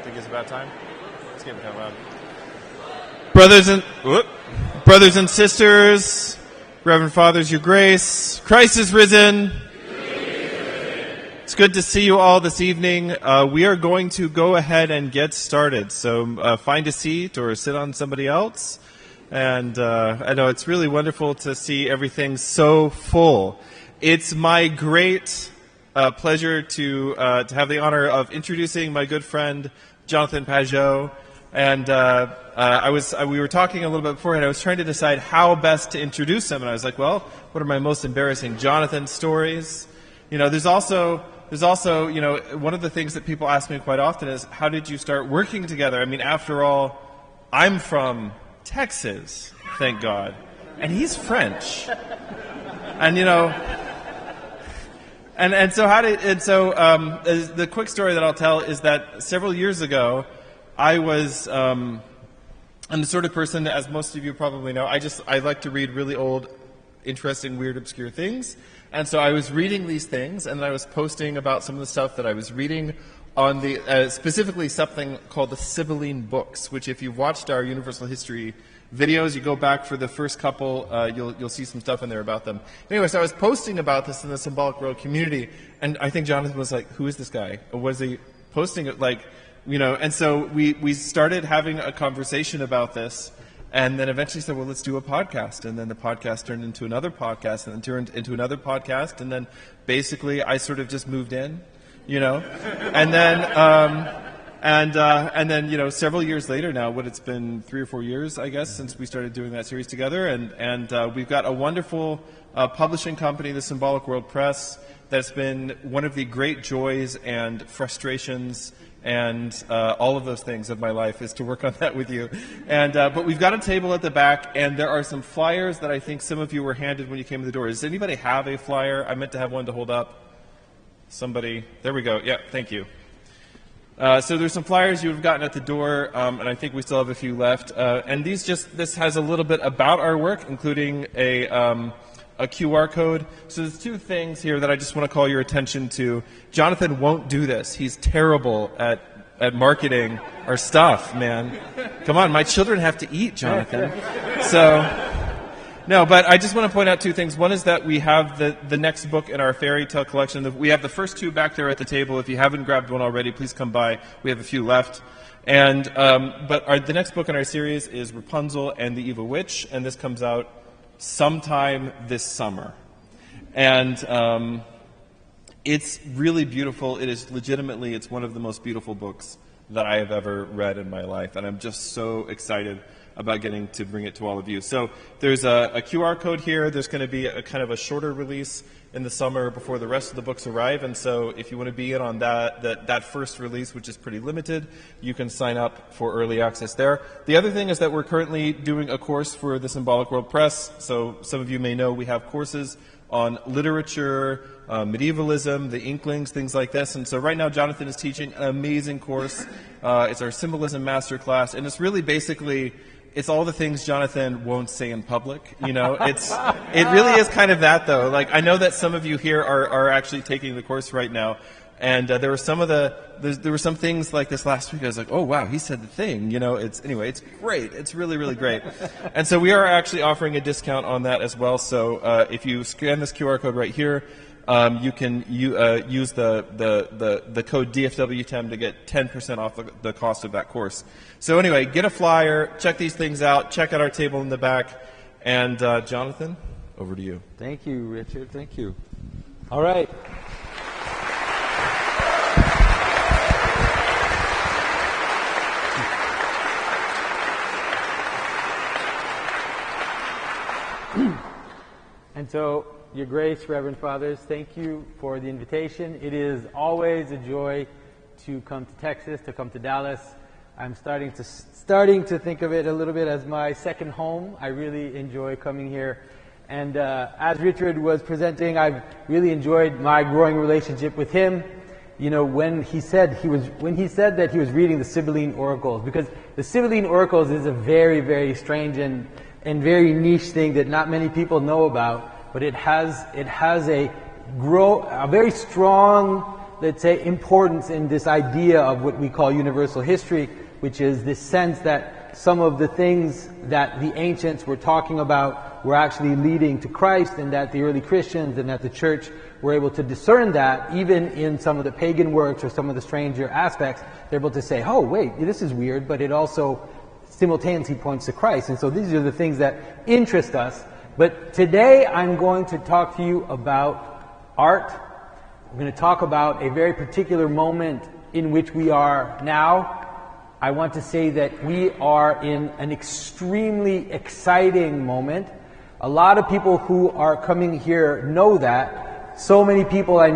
think it's about time. It's getting kind of loud. Brothers and sisters, Reverend Fathers, your grace, Christ is risen. It's good to see you all this evening. We are going to go ahead and get started. So find a seat or sit on somebody else. And I know it's really wonderful to see everything so full. It's my great pleasure to have the honor of introducing my good friend Jonathan Pajot. And we were talking a little bit beforehand. I was trying to decide how best to introduce him, and I was like, well, what are my most embarrassing Jonathan stories? You know, there's also one of the things that people ask me quite often is, how did you start working together? I mean, after all, I'm from Texas, thank God, and he's French, and the quick story that I'll tell is that several years ago, I was, I'm the sort of person, as most of you probably know, I like to read really old, interesting, weird, obscure things. And so I was reading these things, and I was posting about some of the stuff that I was reading on the, specifically something called the Sibylline books, which if you've watched our Universal History videos, you go back for the first couple, you'll see some stuff in there about them. Anyway, so I was posting about this in the Symbolic World community, and I think Jonathan was like, who is this guy? Or was he posting it like... and so we started having a conversation about this, and then eventually said, well, let's do a podcast. And then the podcast turned into another podcast, and then turned into another podcast, and then basically I sort of just moved in, and then several years later now, it's been 3 or 4 years, I guess, since we started doing that series together, and we've got a wonderful publishing company, the Symbolic World Press, that's been one of the great joys and frustrations and all of those things of my life is to work on that with you. And but we've got a table at the back, and there are some flyers that I think some of you were handed when you came to the door. Does anybody have a flyer? I meant to have one to hold up. Somebody? There we go. Yeah, thank you. So there's some flyers you would have gotten at the door, and I think we still have a few left. And this has a little bit about our work, including a QR code. So there's 2 things here that I just want to call your attention to. Jonathan won't do this. He's terrible at marketing our stuff, man. Come on, my children have to eat, Jonathan. No, but I just want to point out 2 things. One is that we have the next book in our fairy tale collection. We have the first 2 back there at the table. If you haven't grabbed one already, please come by. We have a few left. And the next book in our series is Rapunzel and the Evil Witch, and this comes out sometime this summer. And it's really beautiful. It is legitimately, it's one of the most beautiful books that I have ever read in my life. And I'm just so excited about getting to bring it to all of you. So there's a QR code here. There's going to be a kind of a shorter release in the summer before the rest of the books arrive. And so if you want to be in on that first release, which is pretty limited, you can sign up for early access there. The other thing is that we're currently doing a course for the Symbolic World Press. So some of you may know we have courses on literature, medievalism, the Inklings, things like this. And so right now Jonathan is teaching an amazing course. It's our Symbolism Masterclass, and it's really basically... it's all the things Jonathan won't say in public, It really is kind of that, though. Like, I know that some of you here are actually taking the course right now, and there were some things like this last week. I was like, oh wow, he said the thing, It's great. It's really, really great. And so we are actually offering a discount on that as well. So if you scan this QR code right here, you can use the code DFW10 to get 10% off the cost of that course. So anyway, get a flyer, check these things out, check out our table in the back, and Jonathan, over to you. Thank you, Richard. Thank you. All right. And so, Your Grace, Reverend Fathers, thank you for the invitation. It is always a joy to come to Texas, to come to Dallas. I'm starting to think of it a little bit as my second home. I really enjoy coming here. And as Richard was presenting, I've really enjoyed my growing relationship with him. When he said that he was reading the Sibylline Oracles, because the Sibylline Oracles is a very, very strange and very niche thing that not many people know about. But it has a very strong let's say, importance in this idea of what we call universal history, which is this sense that some of the things that the ancients were talking about were actually leading to Christ, and that the early Christians and that the church were able to discern that even in some of the pagan works or some of the stranger aspects. They're able to say, oh wait, this is weird, but it also simultaneously points to Christ. And so these are the things that interest us. But today I'm going to talk to you about art. I'm going to talk about a very particular moment in which we are now. I want to say that we are in an extremely exciting moment. A lot of people who are coming here know that. So many people I